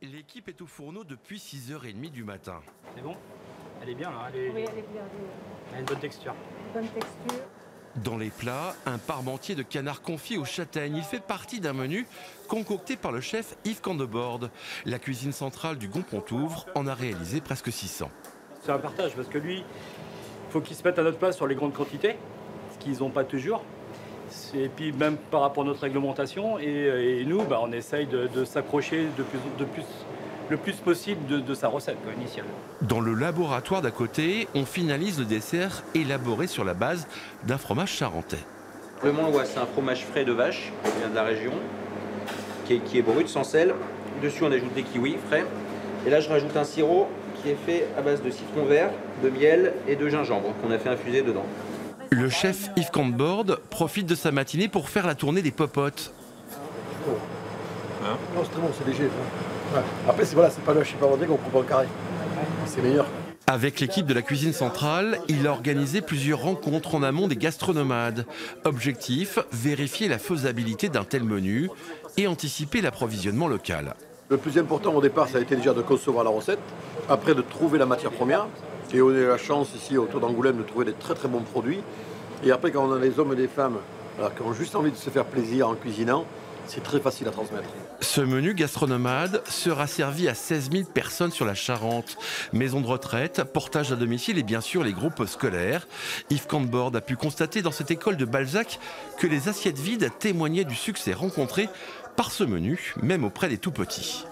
L'équipe est au fourneau depuis 6h30 du matin. C'est bon? Elle est bien là, Oui, elle est bien. elle a une bonne texture. Bonne texture. Dans les plats, un parmentier de canard confit aux châtaignes. Il fait partie d'un menu concocté par le chef Yves Candebord. La cuisine centrale du Gon-Pontouvre en a réalisé presque 600. C'est un partage parce que lui, il faut qu'il se mette à notre place sur les grandes quantités, ce qu'ils n'ont pas toujours. Et puis même par rapport à notre réglementation, et nous, on essaye de s'approcher le plus possible de sa recette initiale. Dans le laboratoire d'à côté, on finalise le dessert élaboré sur la base d'un fromage charentais. Le Montlois, c'est un fromage frais de vache qui vient de la région, qui est brut, sans sel. Dessus, on ajoute des kiwis frais. Et là, je rajoute un sirop qui est fait à base de citron vert, de miel et de gingembre qu'on a fait infuser dedans. Le chef Yves Candebord profite de sa matinée pour faire la tournée des popotes. Non, c'est très bon, c'est léger. Ouais. Après, c'est pas le chipavandé qu'on coupe en carré. C'est meilleur. Avec l'équipe de la cuisine centrale, il a organisé plusieurs rencontres en amont des gastronomades. Objectif, vérifier la faisabilité d'un tel menu et anticiper l'approvisionnement local. Le plus important au départ, ça a été déjà de concevoir la recette, après de trouver la matière première. Et on a eu la chance ici autour d'Angoulême de trouver des très très bons produits. Et après, quand on a des hommes et des femmes qui ont juste envie de se faire plaisir en cuisinant, c'est très facile à transmettre. Ce menu gastronomade sera servi à 16 000 personnes sur la Charente. Maison de retraite, portage à domicile et bien sûr les groupes scolaires. Yves Candebord a pu constater dans cette école de Balzac que les assiettes vides témoignaient du succès rencontré par ce menu, même auprès des tout petits.